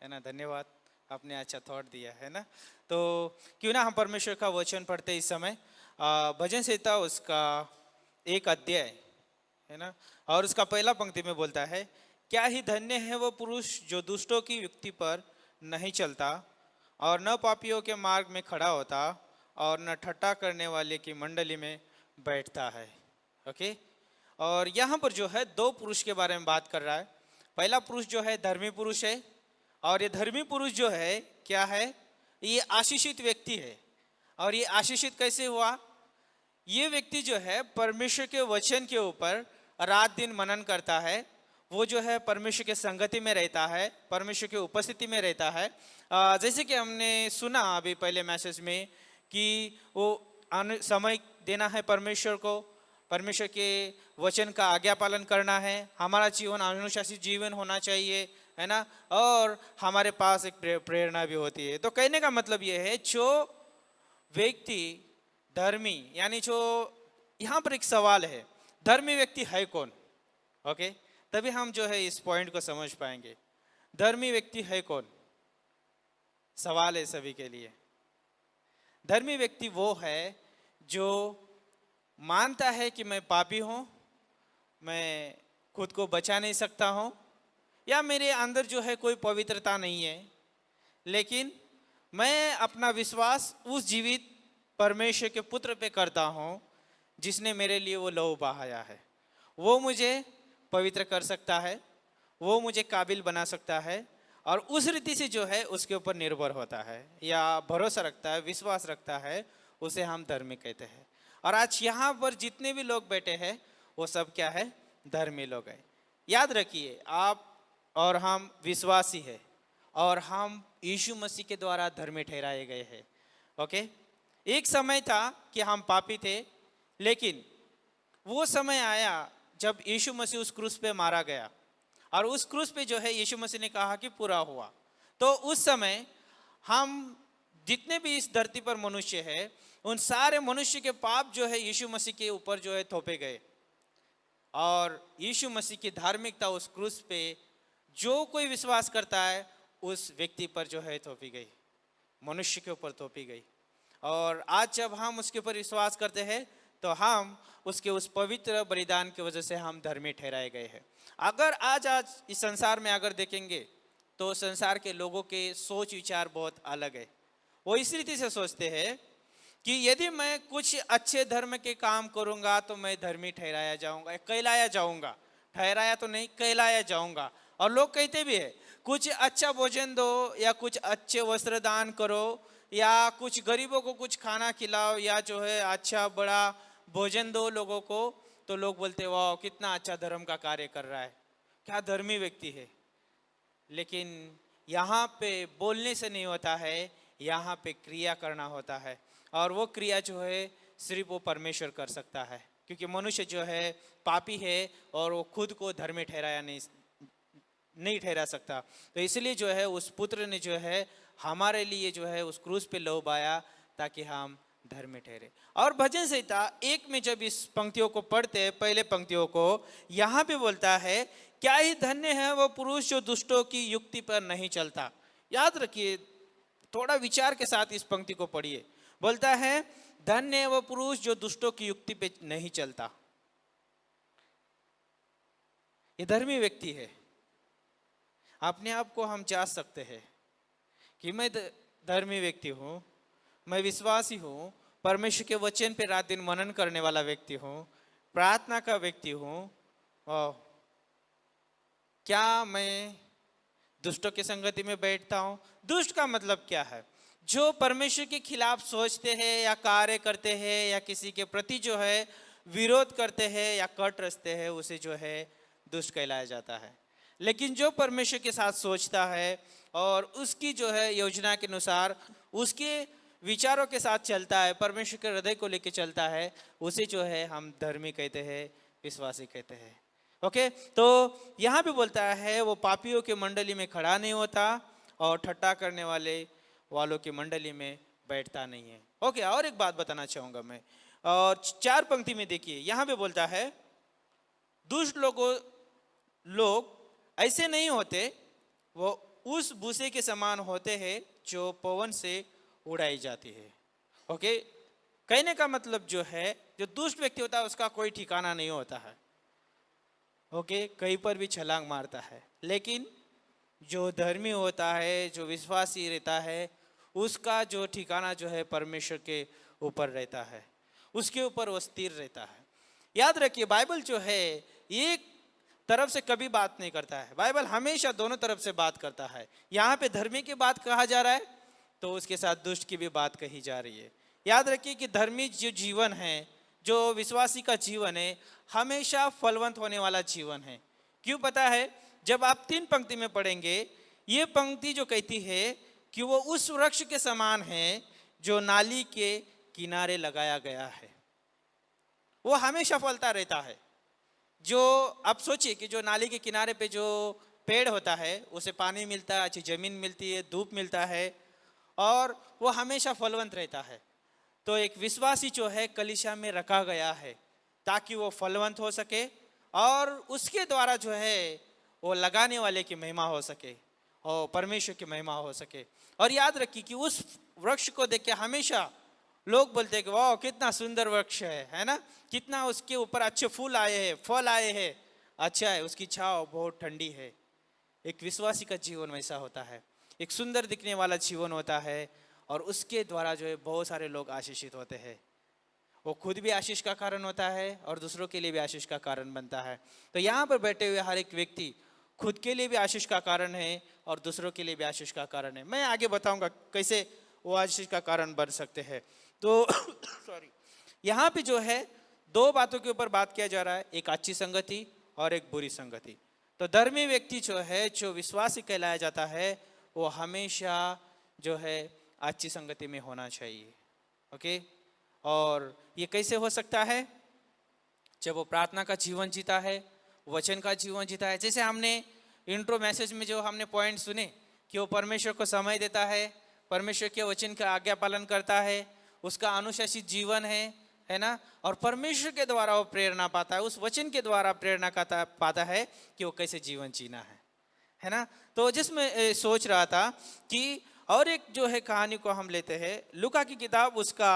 है ना। धन्यवाद, आपने अच्छा थॉट दिया है ना। तो क्यों ना हम परमेश्वर का वचन पढ़ते इस समय। भजन संहिता उसका 1 अध्याय है ना, और उसका पहला पंक्ति में बोलता है, क्या ही धन्य है वो पुरुष जो दुष्टों की युक्ति पर नहीं चलता और न पापियों के मार्ग में खड़ा होता और न ठट्ठा करने वाले की मंडली में बैठता है। ओके, और यहाँ पर जो है दो पुरुष के बारे में बात कर रहा है। पहला पुरुष जो है धर्मी पुरुष है, और ये धर्मी पुरुष जो है क्या है, ये आशीषित व्यक्ति है। और ये आशीषित कैसे हुआ? ये व्यक्ति जो है परमेश्वर के वचन के ऊपर रात दिन मनन करता है, वो जो है परमेश्वर के संगति में रहता है, परमेश्वर की उपस्थिति में रहता है। जैसे कि हमने सुना अभी पहले मैसेज में कि वो समय देना है परमेश्वर को, परमेश्वर के वचन का आज्ञा पालन करना है, हमारा जीवन अनुशासित जीवन होना चाहिए, है ना। और हमारे पास एक प्रेरणा भी होती है। तो कहने का मतलब ये है, जो व्यक्ति धर्मी, यानी जो यहाँ पर एक सवाल है, धर्मी व्यक्ति है कौन? ओके, तभी हम जो है इस पॉइंट को समझ पाएंगे। धर्मी व्यक्ति है कौन? सवाल है सभी के लिए। धर्मी व्यक्ति वो है जो मानता है कि मैं पापी हूं, मैं खुद को बचा नहीं सकता हूं, या मेरे अंदर जो है कोई पवित्रता नहीं है, लेकिन मैं अपना विश्वास उस जीवित परमेश्वर के पुत्र पे करता हूं जिसने मेरे लिए वो लहू बहाया है। वो मुझे पवित्र कर सकता है, वो मुझे काबिल बना सकता है, और उस रीति से जो है उसके ऊपर निर्भर होता है या भरोसा रखता है, विश्वास रखता है, उसे हम धर्मी कहते हैं। और आज यहाँ पर जितने भी लोग बैठे हैं वो सब क्या है? धर्मी लोग हैं। याद रखिए, आप और हम विश्वासी है, और हम यीशु मसीह के द्वारा धर्मी ठहराए गए हैं। ओके, एक समय था कि हम पापी थे, लेकिन वो समय आया जब यीशु मसीह उस क्रूस पे मारा गया, और उस क्रूस पे जो है यीशु मसीह ने कहा कि पूरा हुआ। तो उस समय हम जितने भी इस धरती पर मनुष्य है, उन सारे मनुष्य के पाप जो है यीशु मसीह के ऊपर जो है थोपे गए, और यीशु मसीह की धार्मिकता उस क्रूस पे जो कोई विश्वास करता है उस व्यक्ति पर जो है थोपी गई, मनुष्य के ऊपर थोपी गई। और आज जब हम उसके ऊपर विश्वास करते हैं तो हम उसके उस पवित्र बलिदान की वजह से हम धर्मी ठहराए गए हैं। अगर आज इस संसार में अगर देखेंगे तो संसार के लोगों के सोच विचार बहुत अलग है। वो इस रीति से सोचते हैं कि यदि मैं कुछ अच्छे धर्म के काम करूंगा तो मैं धर्मी ठहराया जाऊंगा, कहलाया जाऊंगा, ठहराया तो नहीं, कहलाया जाऊंगा। और लोग कहते भी है, कुछ अच्छा भोजन दो, या कुछ अच्छे वस्त्र दान करो, या कुछ गरीबों को कुछ खाना खिलाओ, या जो है अच्छा बड़ा भोजन दो लोगों को, तो लोग बोलते वाह कितना अच्छा धर्म का कार्य कर रहा है, क्या धर्मी व्यक्ति है। लेकिन यहाँ पे बोलने से नहीं होता है, यहाँ पे क्रिया करना होता है, और वो क्रिया जो है सिर्फ वो परमेश्वर कर सकता है, क्योंकि मनुष्य जो है पापी है और वो खुद को धर्मी ठहराया नहीं ठहरा सकता। तो इसलिए जो है उस पुत्र ने जो है हमारे लिए जो है उस क्रूस पे लहू बहाया ताकि हम धर्मी ठहरे। और भजन संहिता 1 में जब इस पंक्तियों को पढ़ते हैं, पहले पंक्तियों को, यहाँ पे बोलता है, क्या ही धन्य है वो पुरुष जो दुष्टों की युक्ति पर नहीं चलता। याद रखिए, थोड़ा विचार के साथ इस पंक्ति को पढ़िए। बोलता है धन्य है वो पुरुष जो दुष्टों की युक्ति पे नहीं चलता। ये धर्मी व्यक्ति है। अपने आप को हम जांच सकते हैं कि मैं धर्मी व्यक्ति हूँ, मैं विश्वासी हूँ, परमेश्वर के वचन पे रात दिन मनन करने वाला व्यक्ति हूँ, प्रार्थना का व्यक्ति हूँ, और क्या मैं दुष्टों की संगति में बैठता हूँ? दुष्ट का मतलब क्या है? जो परमेश्वर के खिलाफ सोचते हैं या कार्य करते हैं या किसी के प्रति जो है विरोध करते हैं या कट रचते हैं, उसे जो है दुष्ट कहलाया जाता है। लेकिन जो परमेश्वर के साथ सोचता है और उसकी जो है योजना के अनुसार उसके विचारों के साथ चलता है, परमेश्वर के हृदय को लेकर चलता है, उसे जो है हम धर्मी कहते हैं, विश्वासी कहते हैं। ओके, तो यहाँ भी बोलता है वो पापियों के मंडली में खड़ा नहीं होता और ठट्ठा करने वालों की मंडली में बैठता नहीं है। ओके, और एक बात बताना चाहूंगा मैं, और 4 पंक्ति में देखिए, यहाँ पे बोलता है दुष्ट लोग ऐसे नहीं होते, वो उस भूसे के समान होते हैं जो पवन से उड़ाई जाती है। ओके, कहने का मतलब जो है, जो दुष्ट व्यक्ति होता है उसका कोई ठिकाना नहीं होता है। ओके, कहीं पर भी छलांग मारता है। लेकिन जो धर्मी होता है, जो विश्वासी रहता है, उसका जो ठिकाना जो है परमेश्वर के ऊपर रहता है, उसके ऊपर वो स्थिर रहता है। याद रखिए, बाइबल जो है एक तरफ से कभी बात नहीं करता है, बाइबल हमेशा दोनों तरफ से बात करता है। यहाँ पे धर्मी की बात कहा जा रहा है तो उसके साथ दुष्ट की भी बात कही जा रही है। याद रखिए कि धर्मी जो जीवन है, जो विश्वासी का जीवन है, हमेशा फलवंत होने वाला जीवन है। क्यों पता है? जब आप 3 पंक्ति में पढ़ेंगे, ये पंक्ति जो कहती है कि वो उस वृक्ष के समान है जो नाली के किनारे लगाया गया है, वो हमेशा फलता रहता है। जो आप सोचिए कि जो नाली के किनारे पे जो पेड़ होता है, उसे पानी मिलता है, अच्छी जमीन मिलती है, धूप मिलता है, और वो हमेशा फलवंत रहता है। तो एक विश्वासी जो है कलीसिया में रखा गया है ताकि वो फलवंत हो सके और उसके द्वारा जो है वो लगाने वाले की महिमा हो सके और परमेश्वर की महिमा हो सके। और याद रखिए कि उस वृक्ष को देख के हमेशा लोग बोलते हैं कि वाह कितना सुंदर वृक्ष है ना, कितना उसके ऊपर अच्छे फूल आए हैं, फल आए हैं, अच्छा है, उसकी छांव बहुत ठंडी है। एक विश्वासी का जीवन वैसा होता है, एक सुंदर दिखने वाला जीवन होता है और उसके द्वारा जो है बहुत सारे लोग आशीषित होते हैं। वो खुद भी आशीष का कारण होता है और दूसरों के लिए भी आशीष का कारण बनता है। तो यहाँ पर बैठे हुए हर एक व्यक्ति खुद के लिए भी आशीष का कारण है और दूसरों के लिए भी आशीष का कारण है। मैं आगे बताऊंगा कैसे वो आशीष का कारण बन सकते हैं। तो सॉरी, यहाँ पे जो है 2 बातों के ऊपर बात किया जा रहा है, एक अच्छी संगति और एक बुरी संगति। तो धर्मी व्यक्ति जो है, जो विश्वासी कहलाया जाता है, वो हमेशा जो है अच्छी संगति में होना चाहिए। ओके, और ये कैसे हो सकता है? जब वो प्रार्थना का जीवन जीता है, वचन का जीवन जीता है। जैसे हमने इंट्रो मैसेज में जो हमने पॉइंट सुने कि वो परमेश्वर को समय देता है, परमेश्वर के वचन का आज्ञा पालन करता है, उसका अनुशासित जीवन है ना, और परमेश्वर के द्वारा वो प्रेरणा पाता है, उस वचन के द्वारा प्रेरणा पाता है कि वो कैसे जीवन जीना है ना। तो जिसमें सोच रहा था कि और एक जो है कहानी को हम लेते हैं, लूका की किताब उसका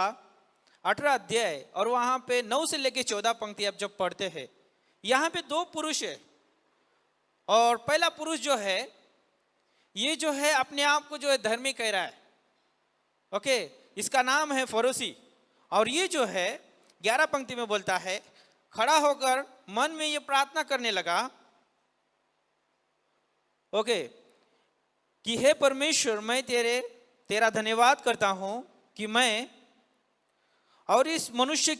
18 अध्याय और वहां पे 9 से लेके 14 पंक्ति आप जब पढ़ते हैं, यहाँ पे 2 पुरुष है और पहला पुरुष जो है ये जो है अपने आप को जो है धर्मी कह रहा है। ओके, इसका नाम है फरोसी, और ये जो है 11 पंक्ति में बोलता है, खड़ा होकर मन में ये प्रार्थना करने लगा, ओके, कि हे परमेश्वर, मैं तेरा धन्यवाद करता हूं कि मैं और इस मनुष्य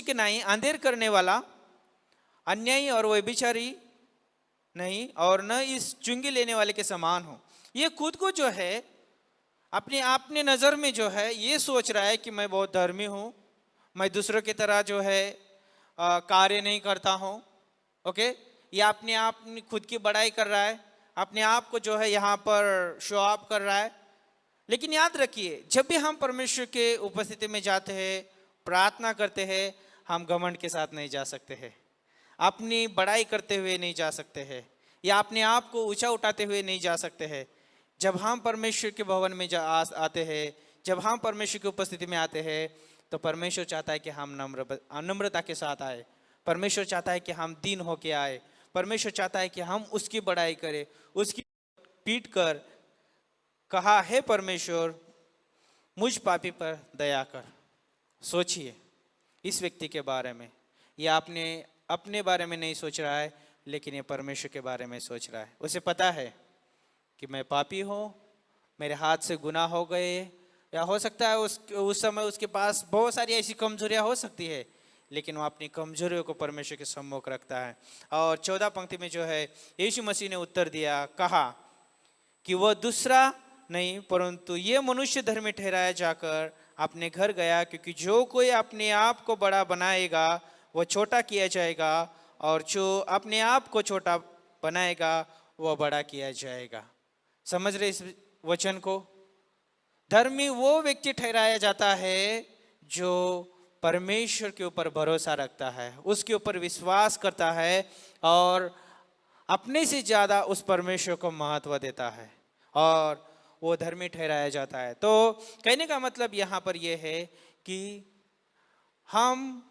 के नहीं अंधेर करने वाला, अन्यायी और व्यभिचारी नहीं, और न इस चुंगी लेने वाले के समान हूं। ये खुद को जो है अपने नजर में जो है ये सोच रहा है कि मैं बहुत धर्मी हूं, मैं दूसरों की तरह जो है कार्य नहीं करता हूं। ओके, ये अपने आप खुद की बड़ाई कर रहा है, अपने आप को जो है यहाँ पर शो ऑफ कर रहा है। लेकिन याद रखिए, जब भी हम परमेश्वर के उपस्थिति में जाते हैं, प्रार्थना करते हैं, हम घमंड के साथ नहीं जा सकते हैं, अपनी बड़ाई करते हुए नहीं जा सकते हैं, या अपने आप को ऊंचा उठाते हुए नहीं जा सकते हैं। जब हम परमेश्वर के भवन में आते हैं, जब हम परमेश्वर की उपस्थिति में आते हैं, तो परमेश्वर चाहता है कि हम नम्रता के साथ आए। परमेश्वर चाहता है कि हम दीन होके आए। परमेश्वर चाहता है कि हम उसकी बड़ाई करें, उसकी पीट कर कहा, हे परमेश्वर, मुझ पापी पर दया कर। सोचिए इस व्यक्ति के बारे में, यह आपने अपने बारे में नहीं सोच रहा है, लेकिन ये परमेश्वर के बारे में सोच रहा है। उसे पता है कि मैं पापी हूँ, मेरे हाथ से गुनाह हो गए, या हो सकता है उस समय उसके पास बहुत सारी ऐसी कमजोरियाँ हो सकती है, लेकिन वो अपनी कमजोरियों को परमेश्वर के सम्मुख रखता है। और 14 पंक्ति में जो है यीशु मसीह ने उत्तर दिया, कहा कि वह दूसरा नहीं परंतु ये मनुष्य धर्मी ठहराया जाकर अपने घर गया, क्योंकि जो कोई अपने आप को बड़ा बनाएगा वह छोटा किया जाएगा, और जो अपने आप को छोटा बनाएगा वह बड़ा किया जाएगा। समझ रहे इस वचन को? धर्मी वो व्यक्ति ठहराया जाता है जो परमेश्वर के ऊपर भरोसा रखता है, उसके ऊपर विश्वास करता है और अपने से ज्यादा उस परमेश्वर को महत्व देता है और वो धर्मी ठहराया जाता है। तो कहने का मतलब यहाँ पर यह है कि हम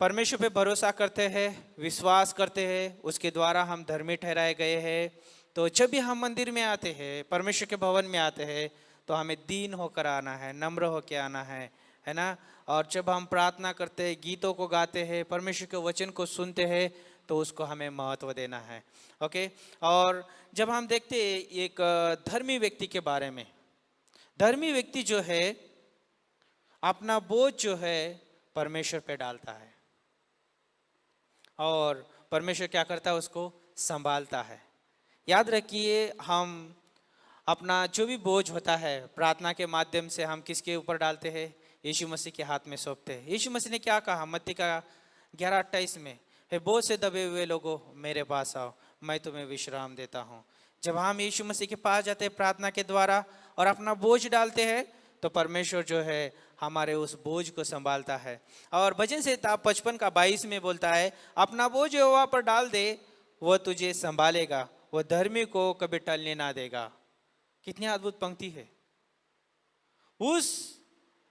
परमेश्वर पे भरोसा करते हैं, विश्वास करते हैं, उसके द्वारा हम धर्मी ठहराए गए हैं। तो जब भी हम मंदिर में आते हैं, परमेश्वर के भवन में आते हैं, तो हमें दीन होकर आना है, नम्र होकर आना है ना। और जब हम प्रार्थना करते हैं, गीतों को गाते हैं, परमेश्वर के वचन को सुनते हैं, तो उसको हमें महत्व देना है। ओके। और जब हम देखते हैं एक धर्मी व्यक्ति के बारे में, धर्मी व्यक्ति जो है अपना बोझ जो है परमेश्वर पे डालता है और परमेश्वर क्या करता है, उसको संभालता है। याद रखिए, हम अपना जो भी बोझ होता है प्रार्थना के माध्यम से हम किसके ऊपर डालते हैं, यीशु मसीह के हाथ में सौंपते हैं। यीशु मसीह ने क्या कहा मत्ती का 11:28 में, हे बोझ से दबे हुए लोगों मेरे पास आओ, मैं तुम्हें विश्राम देता हूँ। जब हम यीशु मसीह के पास जाते हैं प्रार्थना के द्वारा और अपना बोझ डालते हैं, तो परमेश्वर जो है हमारे उस बोझ को संभालता है। और भजन संहिता 55:22 में बोलता है, अपना बोझ यहोवा पर डाल दे, वह तुझे संभालेगा, वह धर्मी को कभी टलने ना देगा। कितनी अद्भुत पंक्ति है। उस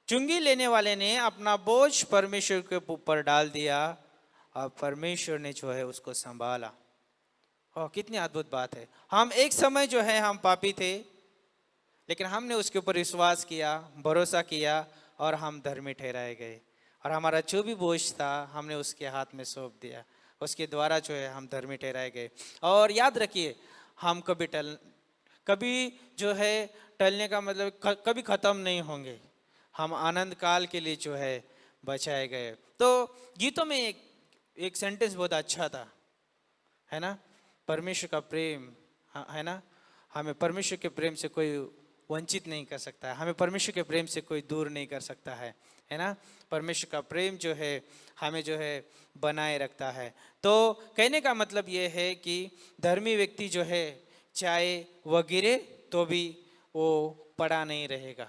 चुंगी लेने वाले ने अपना बोझ परमेश्वर के ऊपर डाल दिया और परमेश्वर ने जो है उसको संभाला। और कितनी अद्भुत बात है। हम एक समय जो है हम पापी थे, लेकिन हमने उसके ऊपर विश्वास किया, भरोसा किया और हम धर्मी ठहराए गए। और हमारा जो भी बोझ था हमने उसके हाथ में सौंप दिया, उसके द्वारा जो है हम धर्मी ठहराए गए। और याद रखिए, हम कभी जो है टलने का मतलब कभी खत्म नहीं होंगे, हम आनंद काल के लिए जो है बचाए गए। तो गीतों में एक सेंटेंस बहुत अच्छा था, है ना, परमेश्वर का प्रेम, है ना, हमें परमेश्वर के प्रेम से कोई वंचित नहीं कर सकता है, हमें परमेश्वर के प्रेम से कोई दूर नहीं कर सकता है ना। परमेश्वर का प्रेम जो है हमें जो है बनाए रखता है। तो कहने का मतलब ये है कि धर्मी व्यक्ति जो है चाहे वह गिरे तो भी वो पड़ा नहीं रहेगा,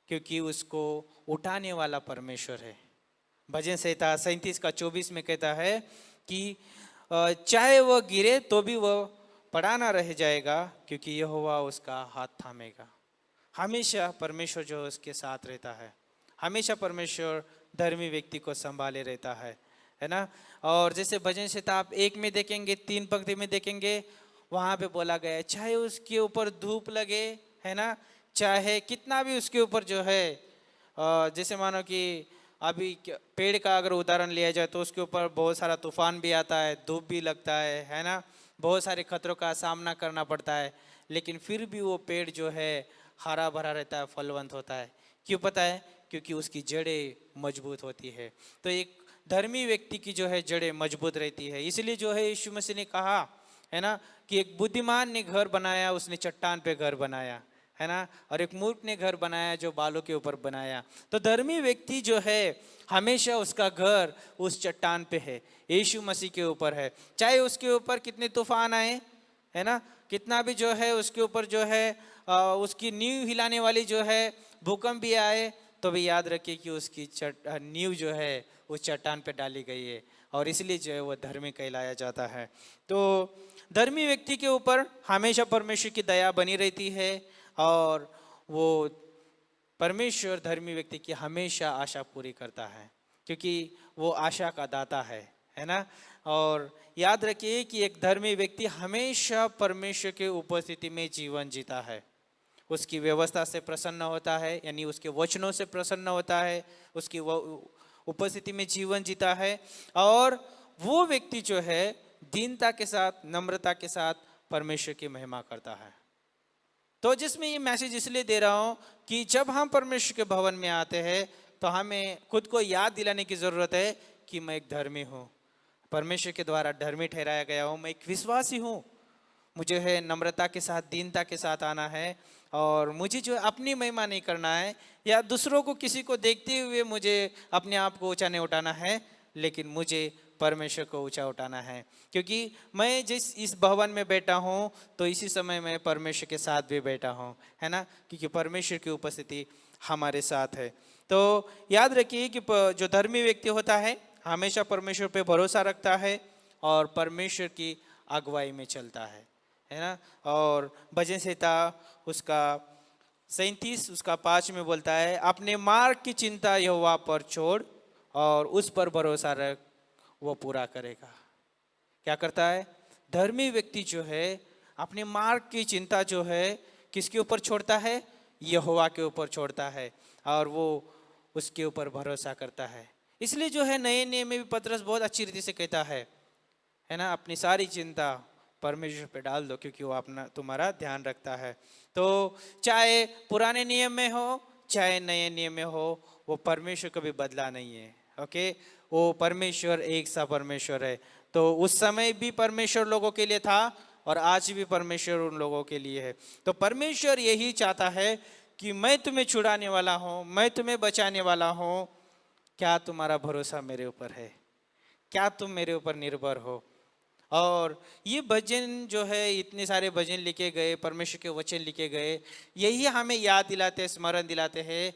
क्योंकि उसको उठाने वाला परमेश्वर है। भजन संहिता 37:24 में कहता है कि चाहे वह गिरे तो भी वह पड़ा ना रह जाएगा, क्योंकि यहोवा उसका हाथ थामेगा। हमेशा परमेश्वर जो उसके साथ रहता है, हमेशा परमेश्वर धर्मी व्यक्ति को संभाले रहता है ना। और जैसे भजन संहिता आप 1 में देखेंगे, 3 पंक्ति में देखेंगे, वहाँ पे बोला गया है चाहे उसके ऊपर धूप लगे, है ना, चाहे कितना भी उसके ऊपर जो है जैसे मानो कि अभी पेड़ का अगर उदाहरण लिया जाए तो उसके ऊपर बहुत सारा तूफान भी आता है, धूप भी लगता है ना, बहुत सारे खतरों का सामना करना पड़ता है, लेकिन फिर भी वो पेड़ जो है हरा भरा रहता है, फलवंत होता है। क्यों पता है? क्योंकि उसकी जड़ें मजबूत होती है। तो एक धर्मी व्यक्ति की जो है जड़ें मजबूत रहती है। इसलिए जो है यीशु मसीह ने कहा है ना कि एक बुद्धिमान ने घर बनाया, उसने चट्टान पे घर बनाया, है ना, और एक मूर्ख ने घर बनाया जो बालों के ऊपर बनाया। तो धर्मी व्यक्ति जो है हमेशा उसका घर उस चट्टान पे है, यीशु मसीह के ऊपर है। चाहे उसके ऊपर कितने तूफान आए, है ना, कितना भी जो है उसके ऊपर जो है उसकी नींव हिलाने वाली जो है भूकंप भी आए, तो भी याद रखिए कि उसकी नींव जो है उस चट्टान पे डाली गई है, और इसलिए जो है वो धर्मी कहलाया जाता है। तो धर्मी व्यक्ति के ऊपर हमेशा परमेश्वर की दया बनी रहती है, और वो परमेश्वर धर्मी व्यक्ति की हमेशा आशा पूरी करता है, क्योंकि वो आशा का दाता है ना। और याद रखिए कि एक धर्मी व्यक्ति हमेशा परमेश्वर के उपस्थिति में जीवन जीता है, उसकी व्यवस्था से प्रसन्न होता है, यानी उसके वचनों से प्रसन्न होता है, उसकी उपस्थिति में जीवन जीता है। और वो व्यक्ति जो है दीनता के साथ, नम्रता के साथ परमेश्वर की महिमा करता है। तो जिसमें ये मैसेज इसलिए दे रहा हूं कि जब हम परमेश्वर के भवन में आते हैं तो हमें खुद को याद दिलाने की जरूरत है कि मैं एक धर्मी हूँ, परमेश्वर के द्वारा धर्मी ठहराया गया हूँ, मैं एक विश्वासी हूँ। मुझे है नम्रता के साथ, दीनता के साथ आना है, और मुझे जो अपनी महिमा नहीं करना है या दूसरों को किसी को देखते हुए मुझे अपने आप को ऊंचा नहीं उठाना है, लेकिन मुझे परमेश्वर को ऊंचा उठाना है। क्योंकि मैं जिस इस भवन में बैठा हूँ तो इसी समय मैं परमेश्वर के साथ भी बैठा हूँ, है ना, क्योंकि परमेश्वर की उपस्थिति हमारे साथ है। तो याद रखिए कि जो धर्मी व्यक्ति होता है हमेशा परमेश्वर पे भरोसा रखता है और परमेश्वर की अगुवाई में चलता है ना। और भजन संहिता उसका 37 उसका 5 में बोलता है, अपने मार्ग की चिंता यहोवा पर छोड़ और उस पर भरोसा रख, वो पूरा करेगा। क्या करता है? धर्मी व्यक्ति जो है अपने मार्ग की चिंता जो है किसके ऊपर छोड़ता है? यहोवा के ऊपर छोड़ता है और वो उसके ऊपर भरोसा करता है। इसलिए जो है नए नियम में भी पतरस बहुत अच्छी रीति से कहता है ना, अपनी सारी चिंता परमेश्वर पे डाल दो क्योंकि वो अपना तुम्हारा ध्यान रखता है। तो चाहे पुराने नियम में हो चाहे नए नियम में हो, वो परमेश्वर कभी बदला नहीं है। ओके, वो परमेश्वर एक सा परमेश्वर है। तो उस समय भी परमेश्वर लोगों के लिए था और आज भी परमेश्वर उन लोगों के लिए है। तो परमेश्वर यही चाहता है कि मैं तुम्हें छुड़ाने वाला हूँ, मैं तुम्हें बचाने वाला हूँ। क्या तुम्हारा भरोसा मेरे ऊपर है? क्या तुम मेरे ऊपर निर्भर हो? और ये भजन जो है, इतने सारे भजन लिखे गए, परमेश्वर के वचन लिखे गए, यही हमें याद दिलाते, स्मरण दिलाते हैं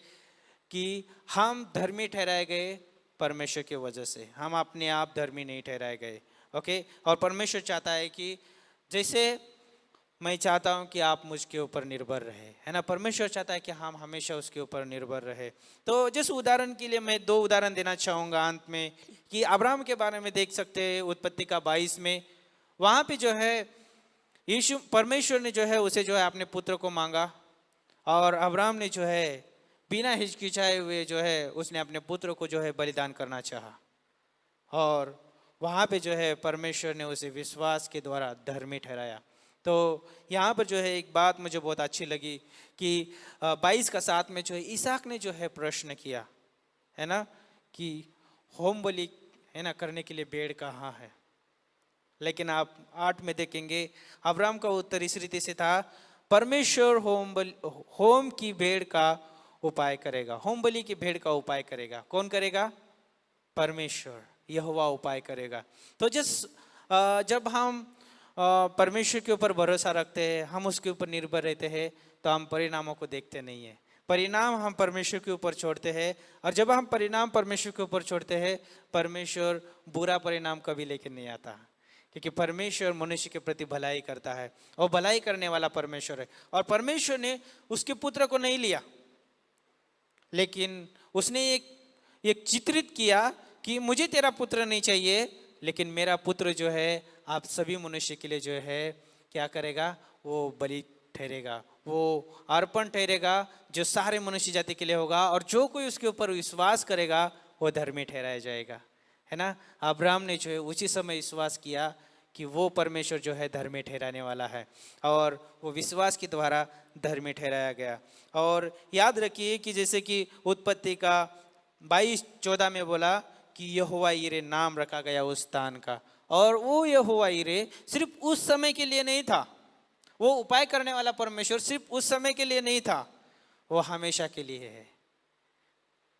कि हम धर्मी ठहराए गए परमेश्वर के वजह से, हम अपने आप धर्मी नहीं ठहराए गए। ओके, और परमेश्वर चाहता है कि जैसे मैं चाहता हूं कि आप मुझके ऊपर निर्भर रहे, है ना, परमेश्वर चाहता है कि हम हमेशा उसके ऊपर निर्भर रहे। तो जिस उदाहरण के लिए मैं 2 उदाहरण देना चाहूँगा अंत में, कि अब्राहम के बारे में देख सकते हैं उत्पत्ति का 22 में। वहाँ पे जो है यीशु परमेश्वर ने जो है उसे जो है अपने पुत्र को मांगा और अब्राहम ने जो है बिना हिचकिचाए हुए जो है उसने अपने पुत्र को जो है बलिदान करना चाहा। और वहाँ पे जो है परमेश्वर ने उसे विश्वास के द्वारा धर्मी ठहराया। तो यहाँ पर जो है एक बात मुझे बहुत अच्छी लगी कि 22 का 7 में जो है इसहाक ने जो है प्रश्न किया, है ना, कि होम बलि है ना करने के लिए भेड़ कहाँ है। लेकिन आप 8 में देखेंगे अब्राहम का उत्तर इस रीति से था, परमेश्वर होम की भेड़ का उपाय करेगा, होम बलि की भेड़ का उपाय करेगा। कौन करेगा? परमेश्वर, यहोवा उपाय करेगा। तो जब हम परमेश्वर के ऊपर भरोसा रखते हैं, हम उसके ऊपर निर्भर रहते हैं, तो हम परिणामों को देखते नहीं है। परिणाम हम परमेश्वर के ऊपर छोड़ते हैं, और जब हम परिणाम परमेश्वर के ऊपर छोड़ते हैं, परमेश्वर बुरा परिणाम कभी लेके नहीं आता, क्योंकि परमेश्वर मनुष्य के प्रति भलाई करता है और भलाई करने वाला परमेश्वर है। और परमेश्वर ने उसके पुत्र को नहीं लिया, लेकिन उसने एक चित्रित किया कि मुझे तेरा पुत्र नहीं चाहिए, लेकिन मेरा पुत्र जो है आप सभी मनुष्य के लिए जो है क्या करेगा? वो बलि ठहरेगा, वो अर्पण ठहरेगा जो सारे मनुष्य जाति के लिए होगा, और जो कोई उसके ऊपर विश्वास करेगा वो धर्मी ठहराया जाएगा, है ना। अब्राहम ने जो है उसी समय विश्वास किया कि वो परमेश्वर जो है धर्मी ठहराने वाला है, और वो विश्वास के द्वारा धर्मी ठहराया गया। और याद रखिए कि जैसे कि उत्पत्ति का 22:14 में बोला कि यहोवा यिरे नाम रखा गया उस स्थान का, और वो यहोवा यिरे सिर्फ उस समय के लिए नहीं था, वो उपाय करने वाला परमेश्वर सिर्फ उस समय के लिए नहीं था, वो हमेशा के लिए है,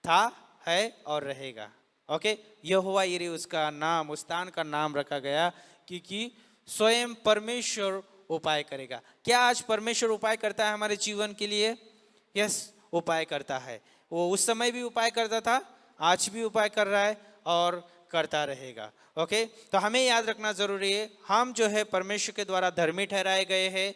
था, है और रहेगा। ओके, यहोवा यिरे उसका नाम, उस स्थान का नाम रखा गया क्योंकि स्वयं परमेश्वर उपाय करेगा। क्या आज परमेश्वर उपाय करता है हमारे जीवन के लिए? यस, उपाय करता है। वो उस समय भी उपाय करता था, आज भी उपाय कर रहा है और करता रहेगा। ओके, तो हमें याद रखना जरूरी है, हम जो है परमेश्वर के द्वारा धर्मी ठहराए गए हैं,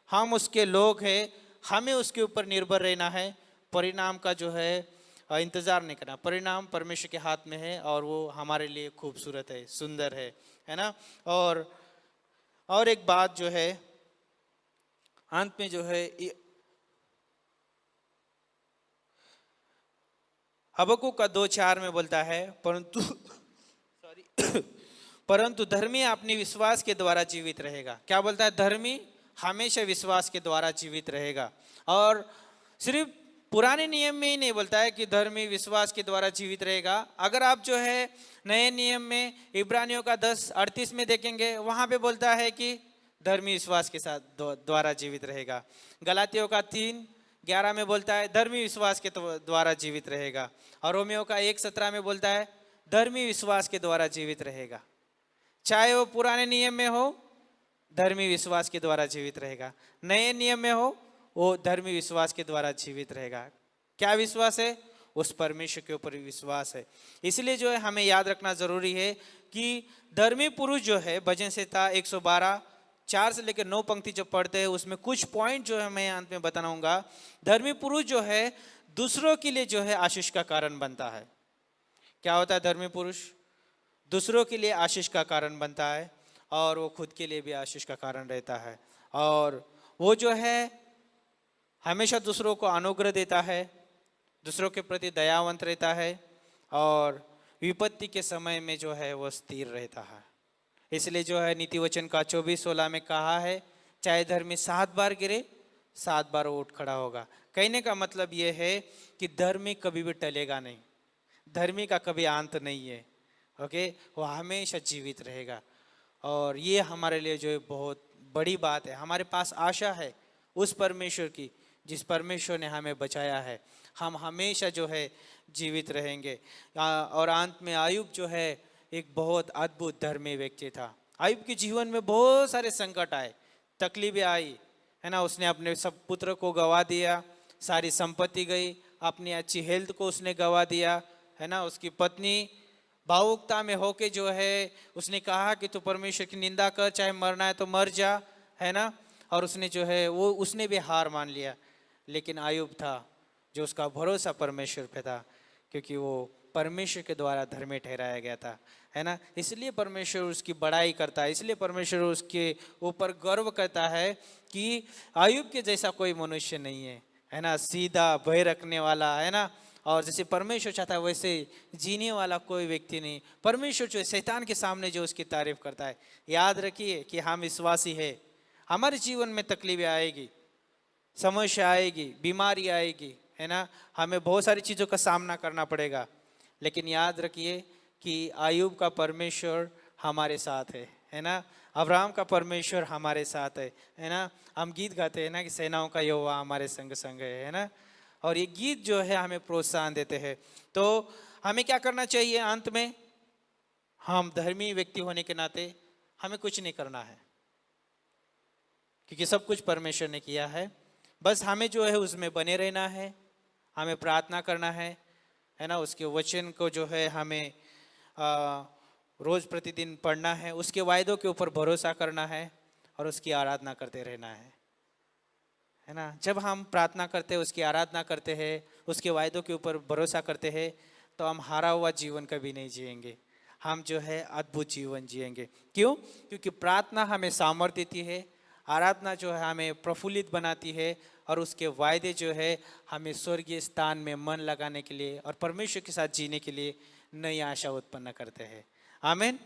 हम उसके लोग हैं, हमें उसके ऊपर निर्भर रहना है। परिणाम का जो है इंतजार नहीं करना, परिणाम परमेश्वर के हाथ में है और वो हमारे लिए खूबसूरत है, सुंदर है ना। और एक बात जो है अंत में जो है हबक्कुक का 2:4 में बोलता है, परंतु धर्मी अपने विश्वास के द्वारा जीवित रहेगा। क्या बोलता है? धर्मी हमेशा विश्वास के द्वारा जीवित रहेगा। और सिर्फ पुराने नियम में ही नहीं बोलता है कि धर्मी विश्वास के द्वारा जीवित रहेगा। अगर आप जो है नए नियम में इब्रानियों का 10:38 में देखेंगे, वहां पे बोलता है कि धर्मी विश्वास के साथ द्वारा जीवित रहेगा। गलातियों का 3:11 में बोलता है धर्मी विश्वास के द्वारा जीवित रहेगा। और रोमियो का 1:17 में बोलता है धर्मी विश्वास के द्वारा जीवित रहेगा। चाहे वो पुराने नियम में हो, धर्मी विश्वास के द्वारा जीवित रहेगा, नए नियम में हो, वो धर्मी विश्वास के द्वारा जीवित रहेगा। क्या विश्वास है? उस परमेश्वर के ऊपर विश्वास है। इसलिए जो है हमें याद रखना जरूरी है कि धर्मी पुरुष जो है, भजन संहिता 112 4 से लेकर 9 पंक्ति जो पढ़ते हैं उसमें कुछ पॉइंट जो है मैं अंत में बताऊंगा। धर्मी पुरुष जो है दूसरों के लिए जो है आशीष का कारण बनता है। क्या होता है धर्मी पुरुष? दूसरों के लिए आशीष का कारण बनता है और वो खुद के लिए भी आशीष का कारण रहता है। और वो जो है हमेशा दूसरों को अनुग्रह देता है, दूसरों के प्रति दयावंत रहता है और विपत्ति के समय में जो है वो स्थिर रहता है। इसलिए जो है नीति वचन का 24:16 में कहा है, चाहे धर्मी 7 बार गिरे 7 बार वो उठ खड़ा होगा। कहने का मतलब ये है कि धर्मी कभी भी टलेगा नहीं, धर्मी का कभी अंत नहीं है। ओके, वो हमेशा जीवित रहेगा। और ये हमारे लिए जो है बहुत बड़ी बात है। हमारे पास आशा है उस परमेश्वर की, जिस परमेश्वर ने हमें बचाया है। हम हमेशा जो है जीवित रहेंगे। और अंत में आयुब जो है एक बहुत अद्भुत धर्मी व्यक्ति था। आयुब के जीवन में बहुत सारे संकट आए, तकलीफें आई, है ना। उसने अपने सब पुत्र को गवा दिया, सारी संपत्ति गई, अपनी अच्छी हेल्थ को उसने गवा दिया, है ना। उसकी पत्नी भावुकता में होके जो है उसने कहा कि तू परमेश्वर की निंदा कर, चाहे मरना है तो मर जा, है ना। और उसने जो है वो उसने भी हार मान लिया। लेकिन आयुब था जो उसका भरोसा परमेश्वर पे था, क्योंकि वो परमेश्वर के द्वारा धर्मी ठहराया गया था, है ना। इसलिए परमेश्वर उसकी बड़ाई करता है, इसलिए परमेश्वर उसके ऊपर गर्व करता है कि आयुब के जैसा कोई मनुष्य नहीं है, है ना। सीधा भय रखने वाला, है ना। और जैसे परमेश्वर चाहता है वैसे जीने वाला कोई व्यक्ति नहीं। परमेश्वर जो है शैतान के सामने जो उसकी तारीफ करता है। याद रखिए कि हम विश्वासी है, हमारे जीवन में तकलीफें आएगी, समस्या आएगी, बीमारी आएगी, है ना। हमें बहुत सारी चीज़ों का सामना करना पड़ेगा। लेकिन याद रखिए कि आयुब का परमेश्वर हमारे साथ है ना। अब्राहम का परमेश्वर हमारे साथ है ना। हम गीत गाते हैं ना कि सेनाओं का यहोवा हमारे संग संग है ना। और ये गीत जो है हमें प्रोत्साहन देते हैं। तो हमें क्या करना चाहिए? अंत में हम धर्मी व्यक्ति होने के नाते हमें कुछ नहीं करना है, क्योंकि सब कुछ परमेश्वर ने किया है। बस हमें जो है उसमें बने रहना है, हमें प्रार्थना करना है ना। उसके वचन को जो है हमें रोज प्रतिदिन पढ़ना है, उसके वायदों के ऊपर भरोसा करना है और उसकी आराधना करते रहना है ना। जब हम प्रार्थना करते हैं, उसकी आराधना करते हैं, उसके वायदों के ऊपर भरोसा करते हैं, तो हम हारा हुआ जीवन कभी नहीं जिएंगे, हम जो है अद्भुत जीवन जिएंगे। क्यों? क्योंकि प्रार्थना हमें सामर्थ्य देती है, आराधना जो है हमें प्रफुल्लित बनाती है और उसके वायदे जो है हमें स्वर्गीय स्थान में मन लगाने के लिए और परमेश्वर के साथ जीने के लिए नई आशा उत्पन्न करते हैं। आमीन।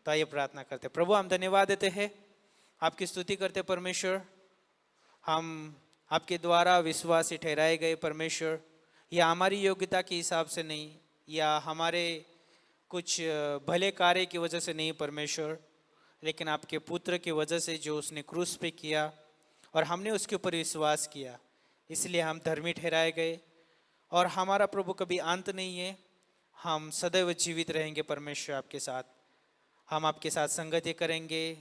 तो आइए प्रार्थना करते हैं। प्रभु, हम धन्यवाद देते हैं, आपकी स्तुति करते परमेश्वर। हम आपके द्वारा विश्वासी ठहराए गए परमेश्वर, या हमारी योग्यता के हिसाब से नहीं, या हमारे कुछ भले कार्य की वजह से नहीं परमेश्वर, लेकिन आपके पुत्र की वजह से जो उसने क्रूस पे किया और हमने उसके ऊपर विश्वास किया, इसलिए हम धर्मी ठहराए गए। और हमारा प्रभु कभी अंत नहीं है, हम सदैव जीवित रहेंगे परमेश्वर आपके साथ। हम आपके साथ संगति करेंगे,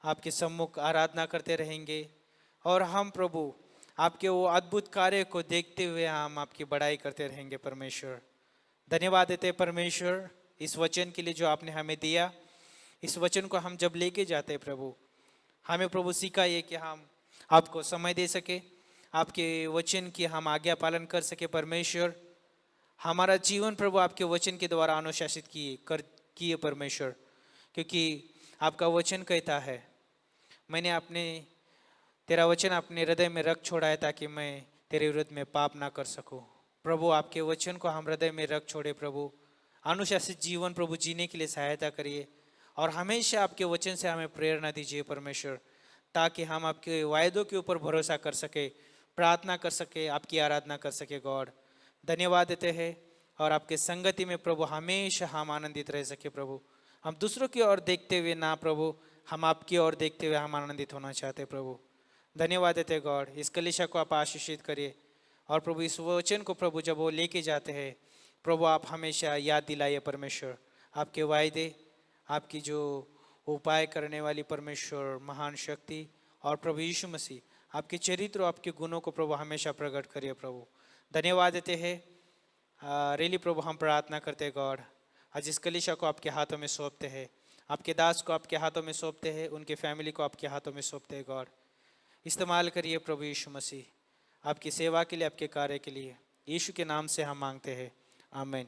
आपके सम्मुख आराधना करते रहेंगे और हम प्रभु आपके वो अद्भुत कार्य को देखते हुए हम आपकी बड़ाई करते रहेंगे परमेश्वर। धन्यवाद देते परमेश्वर इस वचन के लिए जो आपने हमें दिया। इस वचन को हम जब लेके जाते हैं प्रभु, हमें प्रभु सिखाइए कि हम आपको समय दे सके, आपके वचन की हम आज्ञा पालन कर सके परमेश्वर। हमारा जीवन प्रभु आपके वचन के द्वारा अनुशासित किए परमेश्वर, क्योंकि आपका वचन कहता है, मैंने तेरा वचन अपने हृदय में रख छोड़ा है ताकि मैं तेरे विरुद्ध में पाप ना कर सकूं। प्रभु आपके वचन को हम हृदय में रख छोड़े प्रभु, अनुशासित जीवन प्रभु जीने के लिए सहायता करिए और हमेशा आपके वचन से हमें प्रेरणा दीजिए परमेश्वर, ताकि हम आपके वायदों के ऊपर भरोसा कर सके, प्रार्थना कर सके, आपकी आराधना कर सके। गॉड धन्यवाद देते हैं और आपके संगति में प्रभु हमेशा हम आनंदित रह सके प्रभु। हम दूसरों की ओर देखते हुए ना प्रभु, हम आपकी ओर देखते हुए हम आनंदित होना चाहते प्रभु। धन्यवाद देते गॉड, इस कलीसिया को आप आशीषित करिए और प्रभु इस वचन को प्रभु जब वो लेके जाते हैं प्रभु आप हमेशा याद दिलाइए परमेश्वर, आपके वायदे, आपकी जो उपाय करने वाली परमेश्वर महान शक्ति और प्रभु यीशु मसीह आपके चरित्र और आपके गुणों को प्रभु हमेशा प्रकट करिए प्रभु। धन्यवाद देते हैं रियली प्रभु हम प्रार्थना करते हैं गॉड, आज इस कलीसिया को आपके हाथों में सौंपते हैं, आपके दास को आपके हाथों में सौंपते हैं, उनके फैमिली को आपके हाथों में सौंपते हैं गॉड। इस्तेमाल करिए प्रभु यीशु मसीह, आपकी सेवा के लिए, आपके कार्य के लिए। यीशु के नाम से हम मांगते हैं, आमीन।